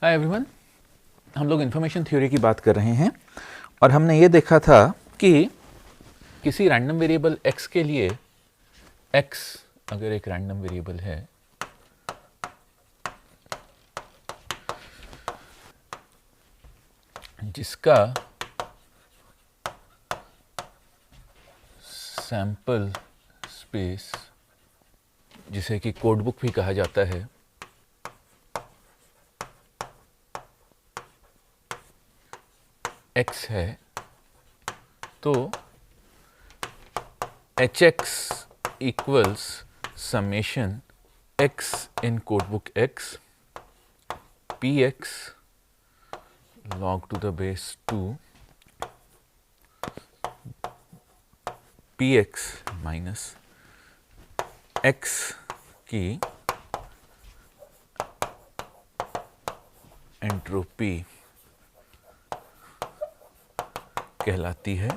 Hi everyone, हम लोग information theory की बात कर रहे हैं और हमने ये देखा था कि किसी रैंडम वेरिएबल x के लिए x अगर एक रैंडम वेरिएबल है जिसका सैंपल स्पेस, जिसे कि कोड बुक भी कहा जाता है, x है, तो hx equals summation x in codebook x px log to the base 2 px minus x की एंट्रोपी कहलाती है।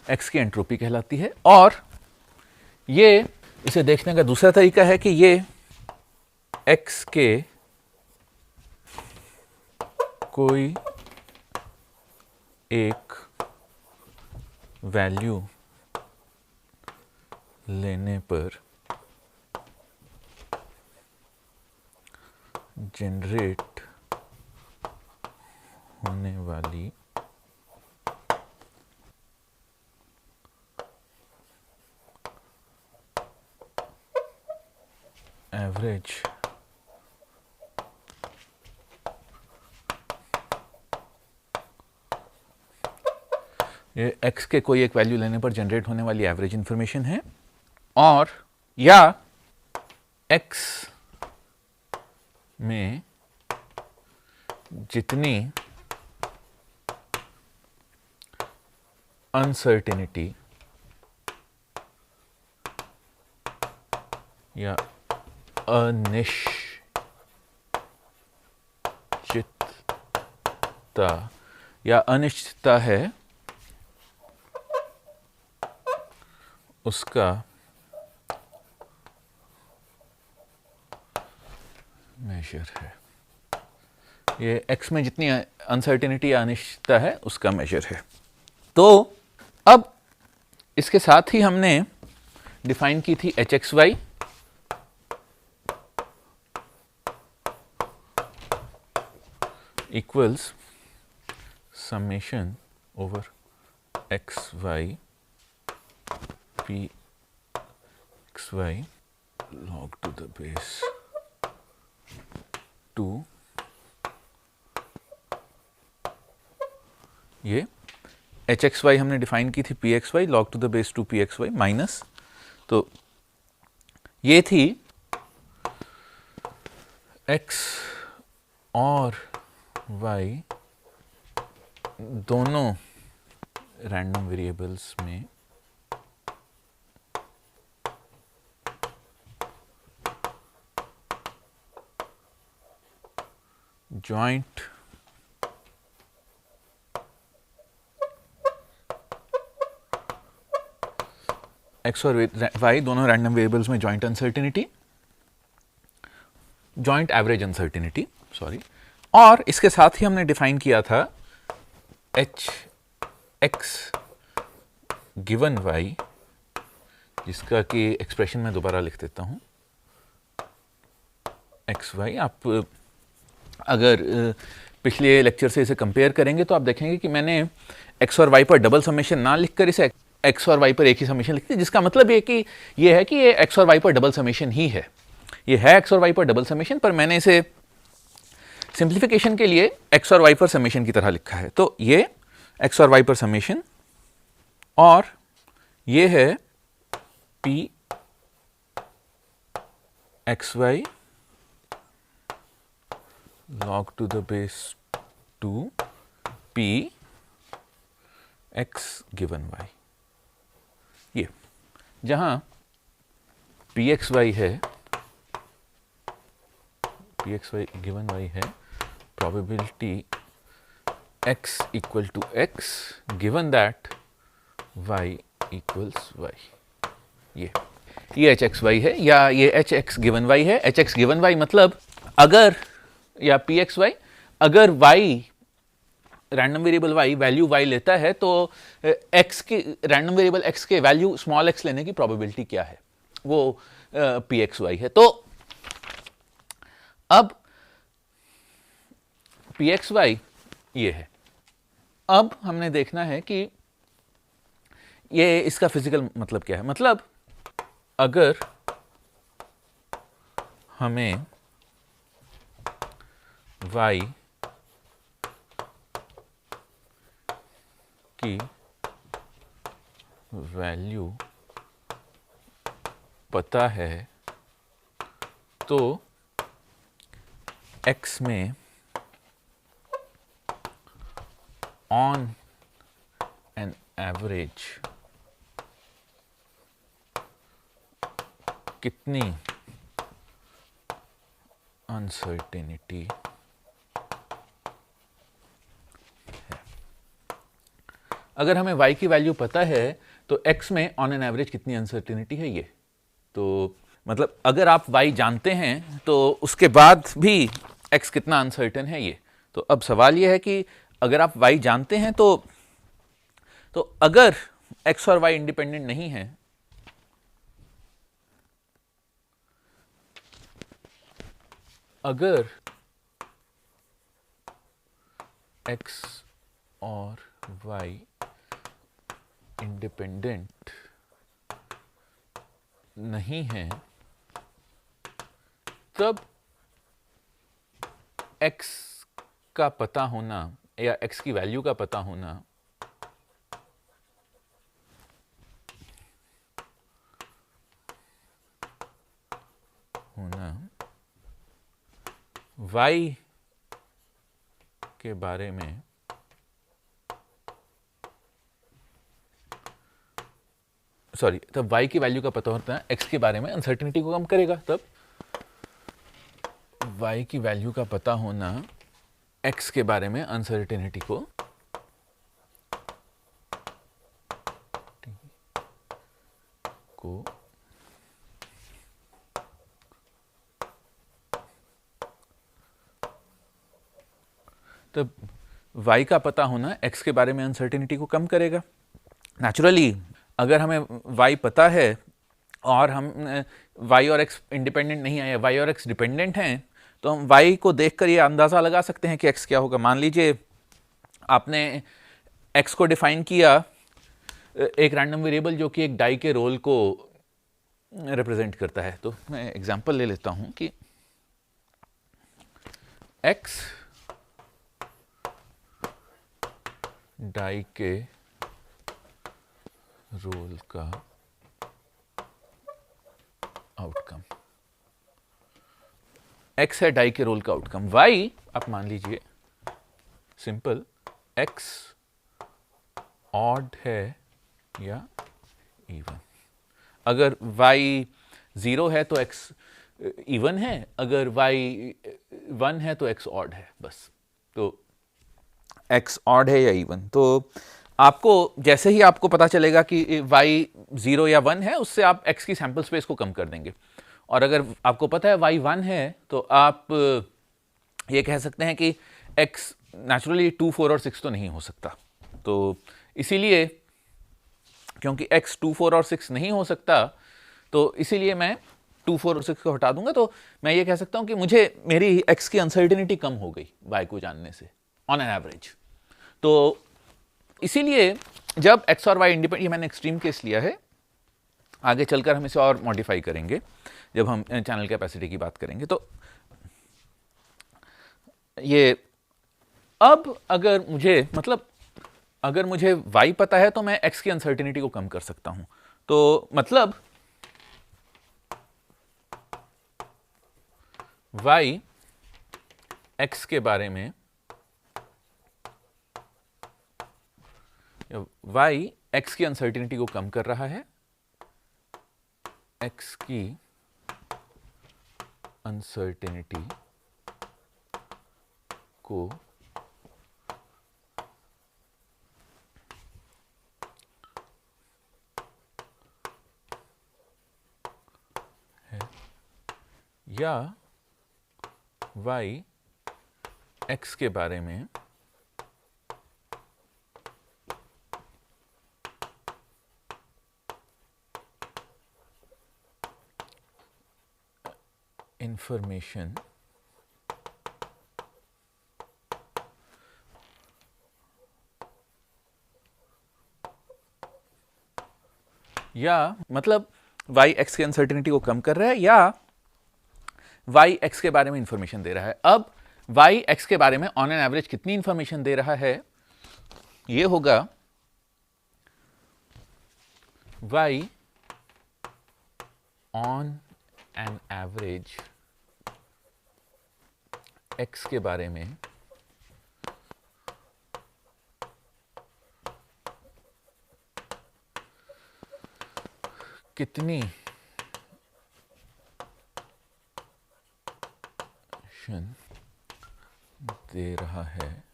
x की एंट्रोपी कहलाती है और ये इसे देखने का दूसरा तरीका है कि ये x के कोई एक वैल्यू लेने पर जनरेट होने वाली एवरेज ये x के कोई एक वैल्यू लेने पर जनरेट होने वाली एवरेज इंफॉर्मेशन है और या x में जितनी अनसर्टेनिटी या अनिश्चितता है उसका मेजर है। ये x में जितनी अनसर्टेनिटी या अनिश्चितता है उसका मेजर है। तो अब इसके साथ ही हमने डिफाइन की थी hxy equals summation over xy p xy log to the base 2 ये hxy हमने डिफाइन की थी pxy log to the base 2 pxy minus, तो ये थी x और y दोनों रैंडम वेरिएबल्स में जॉइंट x और y दोनों रैंडम वेरिएबल्स में joint uncertainty, joint average uncertainty sorry, और इसके साथ ही हमने डिफाइन किया था h x गिवन y, जिसका कि एक्सप्रेशन मैं दोबारा लिख देता हूं x y। आप अगर पिछले लेक्चर से इसे कंपेयर करेंगे तो आप देखेंगे कि मैंने x और y पर डबल समेशन ना लिखकर इसे x और y पर एक ही समेशन लिख दिया, जिसका मतलब ये है कि ये x और y पर डबल समेशन ही है। ये है x और y पर डबल समेशन, पर मैंने इसे सिंप्लीफिकेशन के लिए x और y पर समेशन की तरह लिखा है। तो ये x और y पर समेशन और ये है p xy log to the base 2 p x given y। ये जहां pxy है, pxy given y है, probability x equal to x given that y equals y। ये ये एच एक्स वाई है या ये एच एक्स गिवन वाई है। एच एक्स गिवन वाई मतलब अगर, या पी एक्स वाई, अगर Y random variable y value y लेता है तो x की, रैंडम वेरिएबल x के वैल्यू स्मॉल x लेने की प्रोबेबिलिटी क्या है, वो पी एक्स वाई है। तो अब पी एक्स वाई ये है। अब हमने देखना है कि ये इसका फिजिकल मतलब क्या है। मतलब अगर हमें y की वैल्यू पता है तो x में ऑन एन एवरेज कितनी अनसर्टेनिटी है। अगर हमें y की वैल्यू पता है तो x में ऑन एन एवरेज कितनी अनसर्टेनिटी है ये। तो मतलब अगर आप y जानते हैं तो उसके बाद भी x कितना अनसर्टेन है ये। तो अब सवाल ये है कि अगर आप y जानते हैं तो अगर x और y इंडिपेंडेंट नहीं है, अगर x और y इंडिपेंडेंट नहीं है तब x का पता होना या x की वैल्यू का पता होना y के बारे में तब y की वैल्यू का पता होता है x के बारे में अनसर्टेनिटी को कम करेगा। तब y की वैल्यू का पता होना x के बारे में अनसर्टेनिटी को तब y का पता होना x के बारे में अनसर्टेनिटी को कम करेगा। नेचुरली अगर हमें y पता है और हम y और x इंडिपेंडेंट नहीं है, y और x डिपेंडेंट हैं, तो हम y को देखकर ये अंदाजा लगा सकते हैं कि x क्या होगा। मान लीजिए आपने x को डिफाइन किया एक रैंडम वेरिएबल जो कि एक डाई के रोल को रिप्रेजेंट करता है। तो मैं एग्जांपल ले लेता हूं कि x डाई के रोल का आउटकम, x है डाई के रोल का आउटकम। y आप मान लीजिए सिंपल x ऑड है या इवन। अगर y 0 है तो x इवन है, अगर y 1 है तो x ऑड है, बस। तो x ऑड है या इवन। तो आपको जैसे ही आपको पता चलेगा कि y 0 या 1 है, उससे आप x की सैंपल स्पेस को कम कर देंगे। और अगर आपको पता है y 1 है तो आप ये कह सकते हैं कि x नेचुरली 2, 4 और 6 तो नहीं हो सकता। तो इसीलिए क्योंकि x 2, 4 और 6 नहीं हो सकता, तो इसीलिए मैं 2, 4 और 6 को हटा दूंगा। तो मैं ये कह सकता हूं कि मुझे मेरी x की अनसर्टेनिटी कम हो गई y को जानने से ऑन एन एवरेज। तो इसीलिए जब x और y इंडिपेंडेंट, ये मैंने एक्सट्रीम केस लिया है, आगे चलकर हम इसे और मॉडिफाई करेंगे जब हम चैनल कैपेसिटी की बात करेंगे। तो ये अब अगर मुझे अगर मुझे y पता है तो मैं x की अनसर्टेनिटी को कम कर सकता हूं। तो मतलब y x के बारे में, y x की अनसर्टेनिटी को कम कर रहा है, x की अनसर्टेनिटी को या y x के बारे में इंफॉर्मेशन या मतलब y x की अनसर्टेनिटी को कम कर रहा है या y x के बारे में इंफॉर्मेशन दे रहा है। अब y x के बारे में ऑन एन एवरेज कितनी इंफॉर्मेशन दे रहा है, ये होगा y on an average x के बारे में कितनी दे रहा है,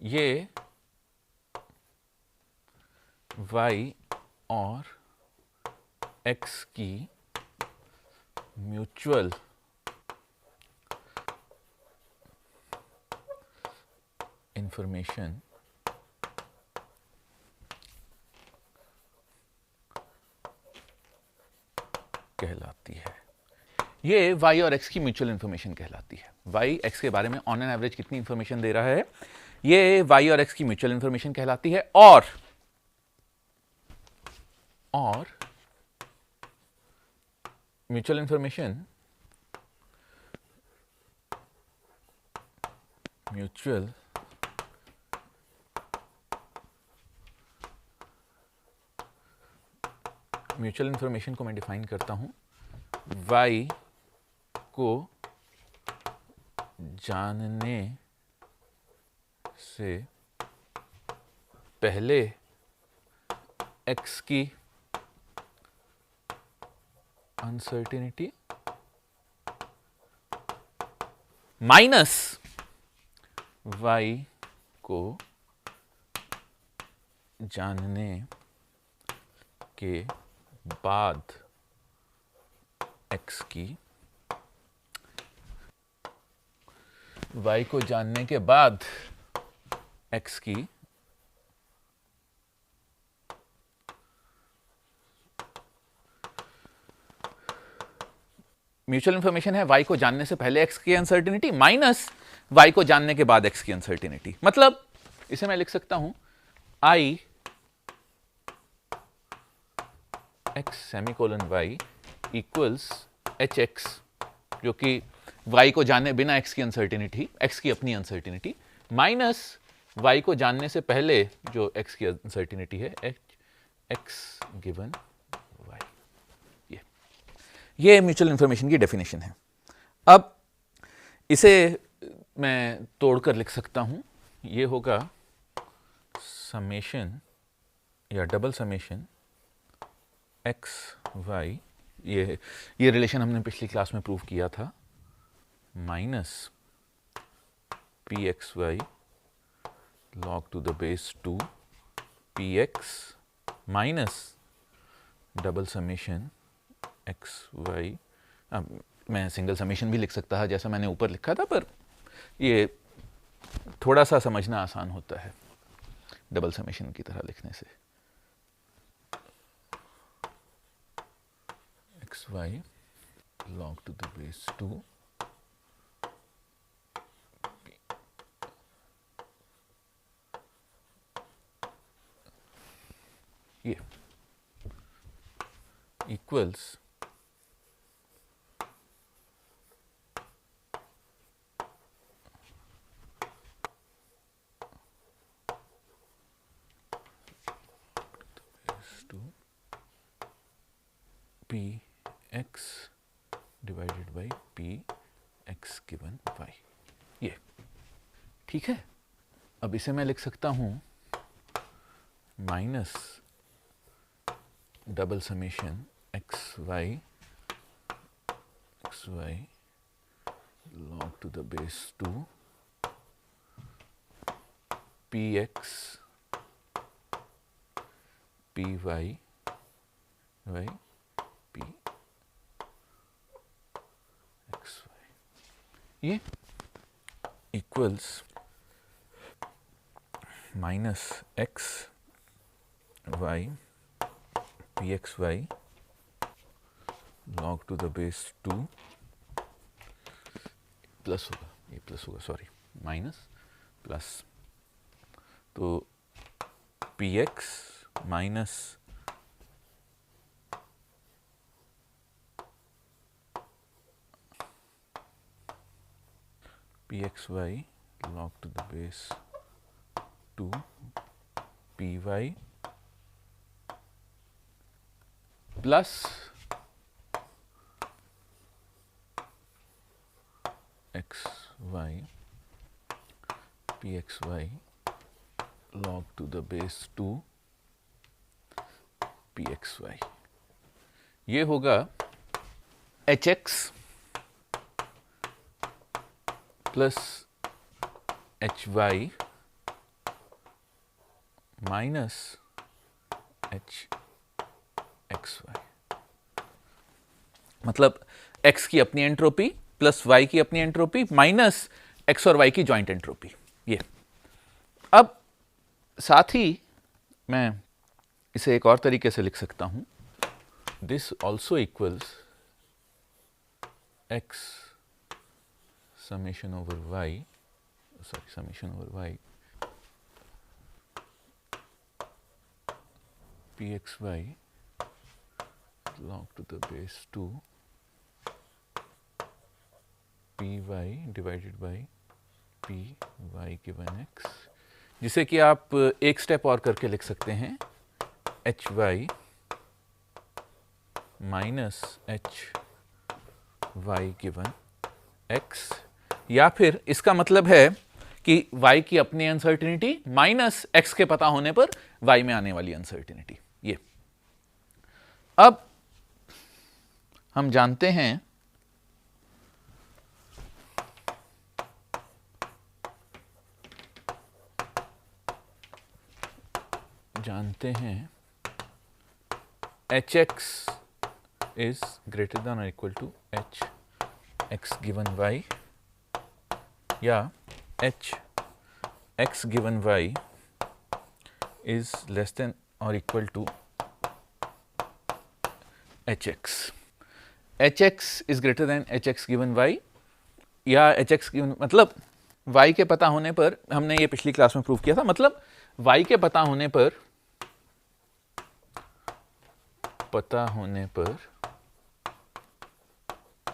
ये y और x की म्यूचुअल इंफॉर्मेशन कहलाती है। ये y और x की म्यूचुअल इंफॉर्मेशन कहलाती है। y x के बारे में ऑन एन एवरेज कितनी इंफॉर्मेशन दे रहा है, ये y और x की म्यूचुअल इंफॉर्मेशन कहलाती है। और म्यूचुअल इंफॉर्मेशन म्यूचुअल इंफॉर्मेशन को मैं डिफाइन करता हूं y को जानने से पहले x की अनसर्टेनिटी माइनस y को जानने के बाद x की, y को जानने के बाद x की म्यूचुअल इंफॉर्मेशन है y को जानने से पहले x की अनसर्टेनिटी माइनस y को जानने के बाद x की अनसर्टेनिटी। मतलब इसे मैं लिख सकता हूं I x semicolon y equals hx, जो कि y को जाने बिना x की अनसर्टेनिटी, x की अपनी अनसर्टेनिटी, माइनस y को जानने से पहले जो x की अनसर्टेनिटी है x गिवन y। ये म्यूचुअल इंफॉर्मेशन की डेफिनेशन है। अब इसे मैं तोड़कर लिख सकता हूं, ये होगा समेशन या डबल समेशन x y, ये रिलेशन हमने पिछली क्लास में प्रूव किया था, minus P x Y log to the base 2 P X minus double summation x Y. मैं सिंगल समेशन भी लिख सकता था जैसा मैंने ऊपर लिखा था, पर ये थोड़ा सा समझना आसान होता है डबल समेशन की तरह लिखने से। X Y log to the base 2 ये equals p x divided by p x given y. ये ठीक है। अब इसे मैं लिख सकता हूं minus double summation x Y log to the base 2 P x p y y P x Y, ये equals minus x Y P x Y log to the base 2 plus होगा, ये प्लस होगा, सॉरी माइनस प्लस, तो P X minus P x Y log to the base 2 P Y plus X Y P x Y log to the base 2 P x Y, ये होगा H X plus H Y minus H X Y, मतलब x की अपनी entropy plus y की अपनी entropy minus x और y की joint entropy. ये अब साथ ही मैं इसे एक और तरीके से लिख सकता हूं, this also equals x summation over y, sorry summation over y P x Y log to the base 2 py divided by py given x, जिसे कि आप एक स्टेप और करके लिख सकते हैं H Y minus H Y given X, या फिर इसका मतलब है कि y की अपनी अनसर्टिनिटी माइनस x के पता होने पर y में आने वाली अनसर्टिनिटी। ये अब हम जानते हैं h x is greater than और equal to h x given y, या h x given y is less than और equal to h x. H x is greater than h x given y, या h x given मतलब y के पता होने पर, हमने ये पिछली क्लास में प्रूव किया था, मतलब y के पता होने पर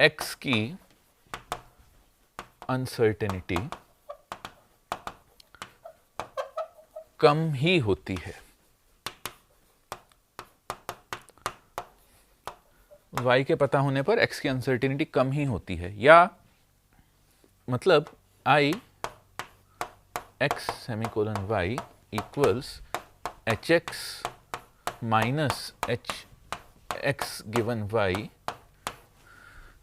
x की अनसर्टेनिटी कम ही होती है, y के पता होने पर x की अनसर्टेनिटी कम ही होती है, या मतलब i x semicolon y equals h x minus H x given y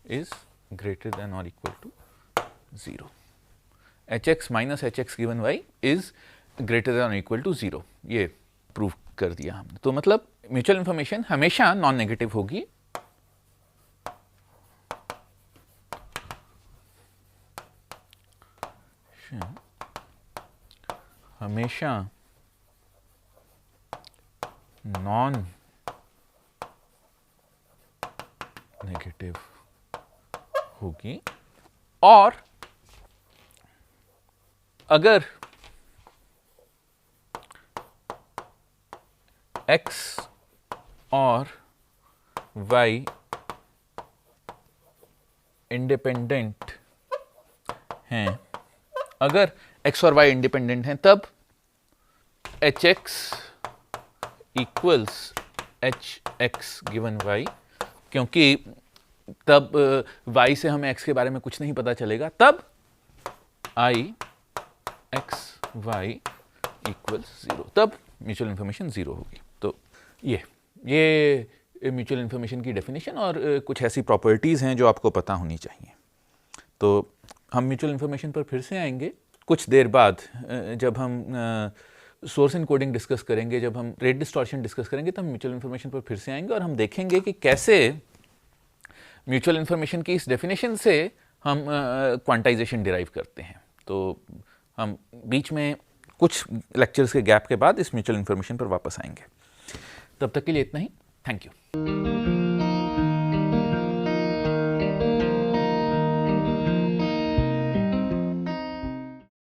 is greater than और equal to 0। H x minus H x given y is greater than और इक्वल टू 0, ये prove कर दिया हमने। तो मतलब म्यूचुअल इंफॉर्मेशन हमेशा non negative होगी, हमेशा नॉन नेगेटिव होगी, और अगर x और y इंडिपेंडेंट हैं, अगर x और y इंडिपेंडेंट हैं, तब H x equals h x given y, क्योंकि तब y से हमें x के बारे में कुछ नहीं पता चलेगा, तब i x y इक्वल्स 0, तब म्यूचुअल इंफॉर्मेशन 0 होगी। तो ये म्यूचुअल इंफॉर्मेशन की डेफिनेशन और कुछ ऐसी प्रॉपर्टीज़ हैं जो आपको पता होनी चाहिए। तो हम म्यूचुअल इंफॉर्मेशन पर फिर से आएंगे कुछ देर बाद, जब हम सोर्स इनकोडिंग डिस्कस करेंगे, जब हम रेट डिस्टॉर्शन डिस्कस करेंगे, तो हम म्यूचुअल इन्फॉर्मेशन पर फिर से आएंगे और हम देखेंगे कि कैसे म्यूचुअल इन्फॉर्मेशन की इस डेफिनेशन से हम क्वांटाइजेशन डिराइव करते हैं। तो हम बीच में कुछ लेक्चर्स के गैप के बाद इस म्यूचुअल इन्फॉर्मेशन पर वापस आएंगे। तब तक के लिए इतना ही। Thank you.